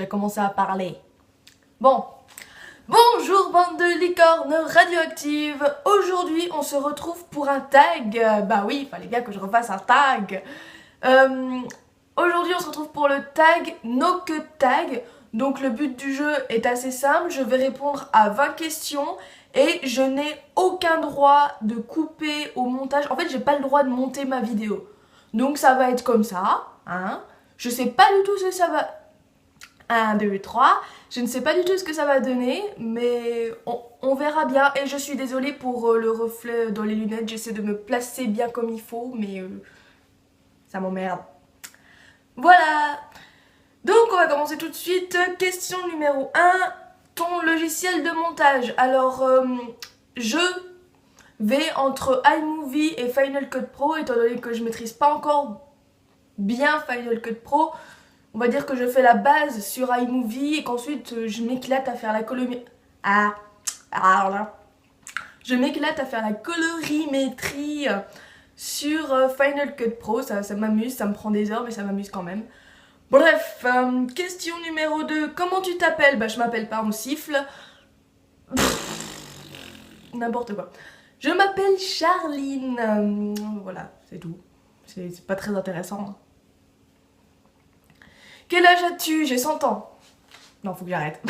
commencer à parler. Bon, bonjour bande de licornes radioactives. Aujourd'hui on se retrouve pour un tag. Bah oui, il fallait bien que je refasse un tag. Aujourd'hui on se retrouve pour le tag No Que Tag. Donc le but du jeu est assez simple, je vais répondre à 20 questions et je n'ai aucun droit de couper au montage. En fait j'ai pas le droit de monter ma vidéo. Donc ça va être comme ça, hein. Je sais pas du tout ce que ça va... 1, 2, 3. Je ne sais pas du tout ce que ça va donner, mais on verra bien. Et je suis désolée pour le reflet dans les lunettes. J'essaie de me placer bien comme il faut, mais ça m'emmerde. Voilà. Donc on va commencer tout de suite. Question numéro 1. Ton logiciel de montage. Alors, je vais entre iMovie et Final Cut Pro, étant donné que je maîtrise pas encore bien Final Cut Pro. On va dire que je fais la base sur iMovie et qu'ensuite je m'éclate à faire la Je m'éclate à faire la colorimétrie sur Final Cut Pro. Ça m'amuse, ça me prend des heures mais ça m'amuse quand même. Bref, question numéro 2. Comment tu t'appelles? Bah je m'appelle pas, on siffle. N'importe quoi. Je m'appelle Charline. Voilà, c'est tout. C'est pas très intéressant. Quel âge as-tu? J'ai 100 ans. Non, faut que j'arrête.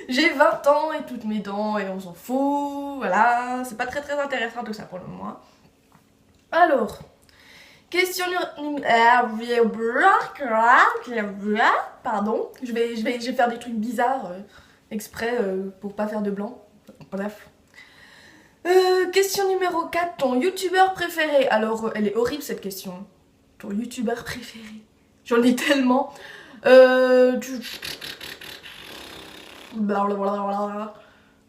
J'ai 20 ans et toutes mes dents et on s'en fout. Voilà, c'est pas très intéressant tout ça pour le moment. Alors, question pardon, je vais faire des trucs bizarres exprès pour pas faire de blanc. Bref. Question numéro 4. Ton youtubeur préféré? Alors, elle est horrible cette question. Ton youtubeur préféré? J'en ai tellement. Je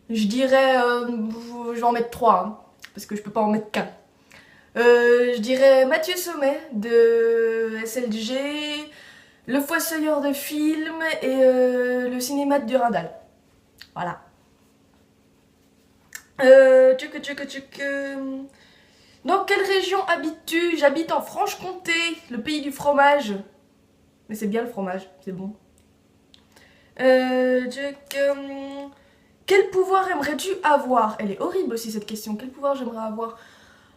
dirais... je vais en mettre 3, hein, parce que je peux pas en mettre qu'un. Je dirais Mathieu Sommet de SLG, Le Fossoyeur de Films et le cinéma de Durandal. Voilà. Dans quelle région habites-tu? J'habite en Franche-Comté, le pays du fromage. Mais c'est bien le fromage, c'est bon. Quel pouvoir aimerais-tu avoir? Elle est horrible aussi cette question. Quel pouvoir j'aimerais avoir?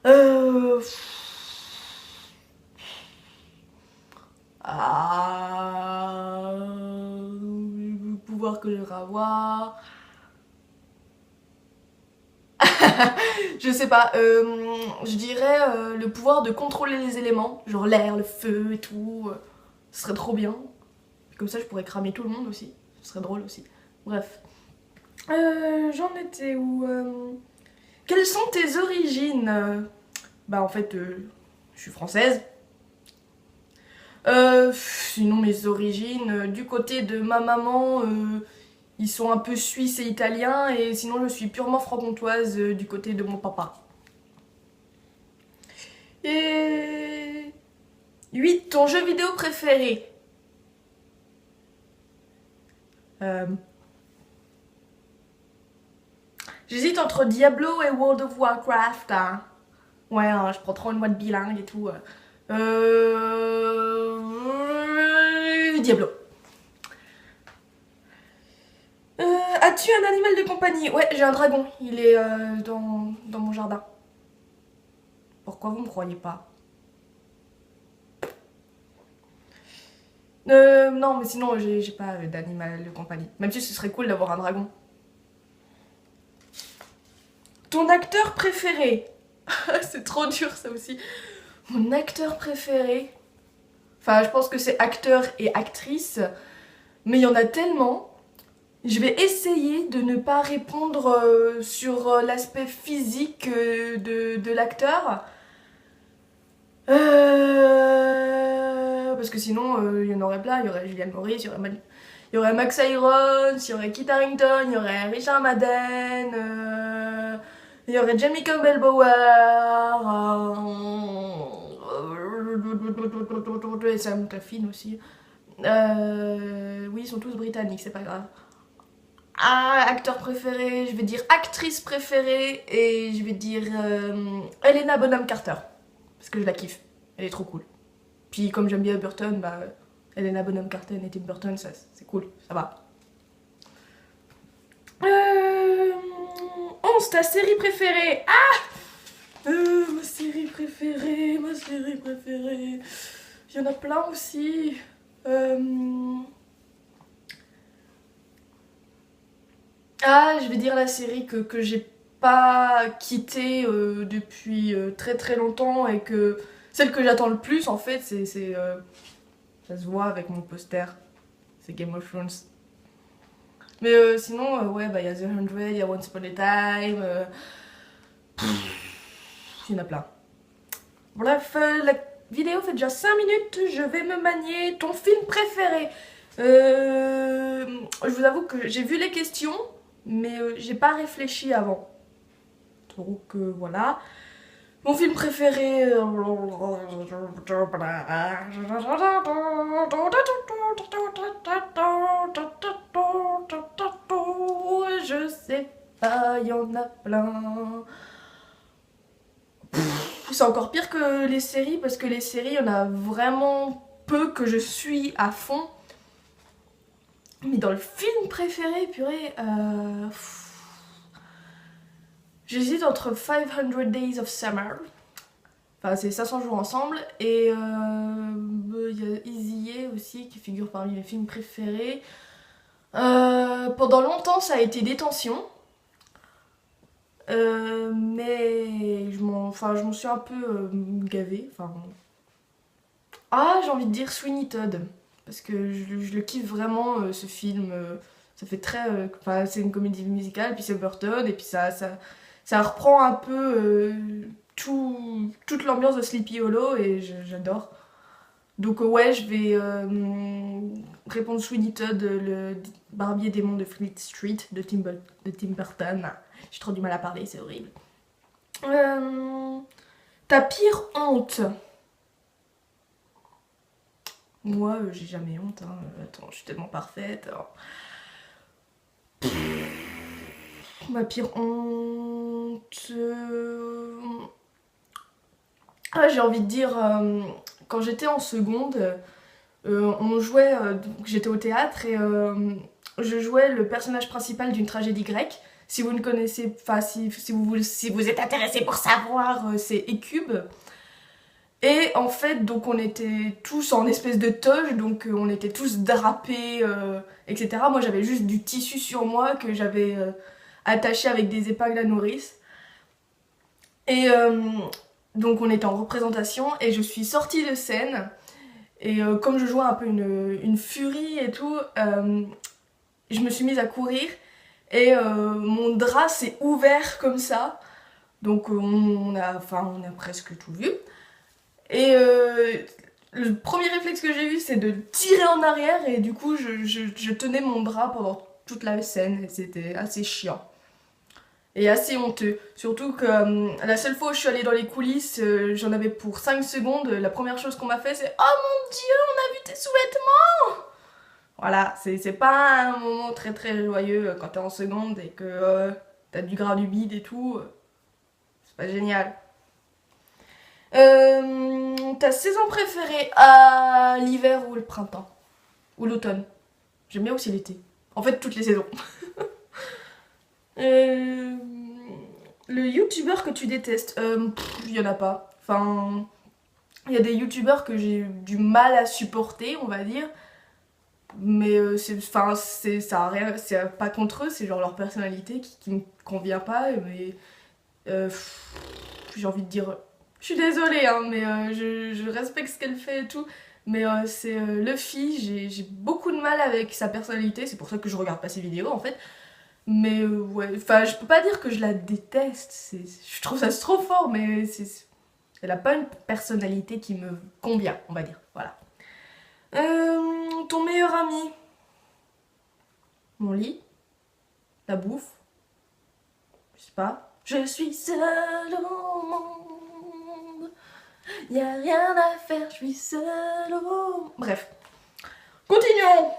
Le pouvoir que j'aimerais avoir... je sais pas, je dirais le pouvoir de contrôler les éléments, genre l'air, le feu et tout. Ce serait trop bien. Comme ça je pourrais cramer tout le monde aussi. Ce serait drôle aussi. Bref. J'en étais où Quelles sont tes origines? Bah en fait, je suis française. Sinon mes origines, du côté de ma maman, ils sont un peu suisses et italiens. Et sinon je suis purement franc-comtoise du côté de mon papa. Et... 8. Ton jeu vidéo préféré? J'hésite entre Diablo et World of Warcraft. Hein. Ouais, hein, je prends trop une mode bilingue et tout. Diablo. As-tu un animal de compagnie? Ouais, j'ai un dragon. Il est dans mon jardin. Pourquoi vous me croyez pas? Non, mais sinon, j'ai pas d'animal de compagnie. Même si ce serait cool d'avoir un dragon. Ton acteur préféré? C'est trop dur ça aussi. Mon acteur préféré? Enfin, je pense que c'est acteur et actrice. Mais il y en a tellement. Je vais essayer de ne pas répondre sur l'aspect physique de l'acteur. Parce que sinon, il y en aurait plein. Il y aurait Julianne Mory, il y aurait Max Irons, il y aurait Kit Harington, il y aurait Richard Madden, il y aurait Jamie Campbell Bower, et Sam Claflin aussi. Oui, ils sont tous britanniques, c'est pas grave. Acteur préféré, je vais dire actrice préférée, et je vais dire Helena Bonham Carter. Parce que je la kiffe, elle est trop cool. Puis comme j'aime bien Burton, bah Helena Bonham Carter et Tim Burton, ça c'est cool, ça va. 11, ta série préférée. Ma série préférée, ma série préférée. Il y en a plein aussi. Je vais dire la série que j'ai pas quittée depuis très très longtemps et que celle que j'attends le plus en fait, ça se voit avec mon poster, c'est Game of Thrones. Mais sinon, ouais, bah il y a The 100, il y a Once Upon a Time, il y en a plein. Bref, la vidéo fait déjà 5 minutes, je vais me manier. Ton film préféré? Je vous avoue que j'ai vu les questions, mais j'ai pas réfléchi avant. Donc voilà. Mon film préféré... Je sais pas, il y en a plein. C'est encore pire que les séries, parce que les séries, il y en a vraiment peu que je suis à fond. Mais dans le film préféré, purée... J'hésite entre 500 Days of Summer, enfin c'est 500 jours ensemble, et il y a Easy A aussi qui figure parmi mes films préférés. Pendant longtemps ça a été Détention, mais je m'en suis un peu gavée. J'ai envie de dire Sweeney Todd, parce que je le kiffe vraiment ce film. Ça fait très... c'est une comédie musicale, puis c'est Burton, et puis ça reprend un peu toute l'ambiance de Sleepy Hollow et j'adore. Donc ouais, je vais répondre Sweeney Todd, le barbier démon de Fleet Street de Tim Burton. J'ai trop du mal à parler, c'est horrible. Ta pire honte? Moi, j'ai jamais honte. Hein. Attends, je suis tellement parfaite. Alors. Ma pire honte... j'ai envie de dire, quand j'étais en seconde, on jouait, j'étais au théâtre et je jouais le personnage principal d'une tragédie grecque. Si vous ne connaissez, enfin si vous êtes intéressé pour savoir, c'est Hécube. Et en fait, donc on était tous en espèce de toge, donc on était tous drapés, etc. Moi j'avais juste du tissu sur moi que j'avais attaché avec des épingles à nourrice. Et donc on était en représentation et je suis sortie de scène. Et comme je jouais un peu une furie et tout, je me suis mise à courir. Et mon drap s'est ouvert comme ça. Donc on a presque tout vu. Et le premier réflexe que j'ai eu, c'est de tirer en arrière. Et du coup, je tenais mon drap pendant toute la scène. Et c'était assez chiant. Et assez honteux. Surtout que la seule fois où je suis allée dans les coulisses, j'en avais pour 5 secondes. La première chose qu'on m'a fait, c'est « Oh mon Dieu, on a vu tes sous-vêtements !» Voilà, c'est pas un moment très très joyeux quand t'es en seconde et que t'as du gras du bide et tout. C'est pas génial. Ta saison préférée à l'hiver ou le printemps? Ou l'automne? J'aime bien aussi l'été. En fait, toutes les saisons. Le youtubeur que tu détestes? Il y en a pas. Enfin, il y a des youtubeurs que j'ai du mal à supporter, on va dire. Mais ça a rien, c'est pas contre eux, c'est genre leur personnalité qui me convient pas. Mais j'ai envie de dire, je suis désolée, hein, mais je respecte ce qu'elle fait et tout. Mais c'est Luffy, j'ai beaucoup de mal avec sa personnalité, c'est pour ça que je regarde pas ses vidéos en fait. Mais ouais, enfin je peux pas dire que je la déteste, je trouve ça trop fort, mais elle a pas une personnalité qui me convient, on va dire, voilà. Ton meilleur ami? Mon lit? La bouffe? Je sais pas. Je suis seule au monde, y a rien à faire, je suis seule au monde. Bref, continuons.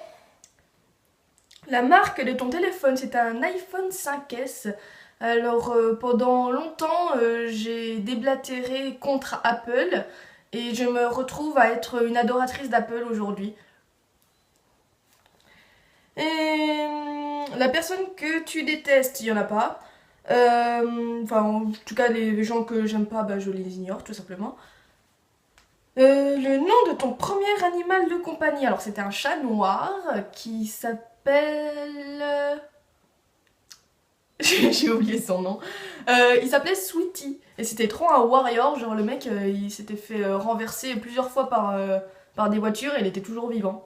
La marque de ton téléphone, c'est un iPhone 5S. Alors pendant longtemps j'ai déblatéré contre Apple et je me retrouve à être une adoratrice d'Apple aujourd'hui. La personne que tu détestes, il y en a pas. Enfin, en tout cas, les gens que j'aime pas, bah, je les ignore tout simplement. Le nom de ton premier animal de compagnie. Alors, c'était un chat noir qui s'appelle. J'ai oublié son nom. Il s'appelait Sweetie. Et c'était trop un warrior. Genre, le mec, il s'était fait renverser plusieurs fois par des voitures et il était toujours vivant.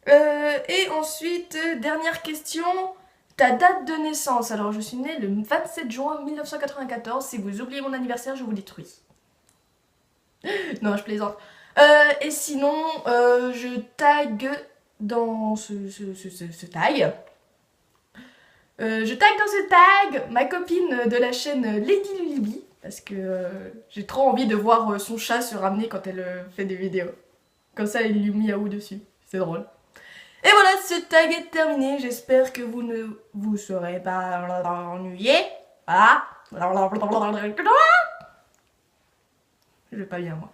Et ensuite, dernière question. Ta date de naissance. Alors, je suis née le 27 juin 1994. Si vous oubliez mon anniversaire, je vous détruis. Non, je plaisante. Et sinon, je tag dans ce tag. Je tag dans ce tag ma copine de la chaîne Lady Lulubi. Parce que j'ai trop envie de voir son chat se ramener quand elle fait des vidéos. Comme ça, il lui miaou dessus. C'est drôle. Et voilà, ce tag est terminé. J'espère que vous ne vous serez pas ennuyé. Voilà. Je vais pas bien, moi.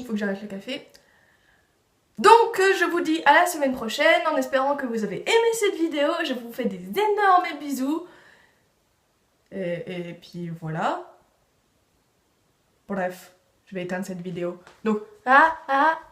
Faut que j'arrête le café. Donc, je vous dis à la semaine prochaine en espérant que vous avez aimé cette vidéo. Je vous fais des énormes bisous. Et puis voilà. Bref, je vais éteindre cette vidéo. Donc, au revoir!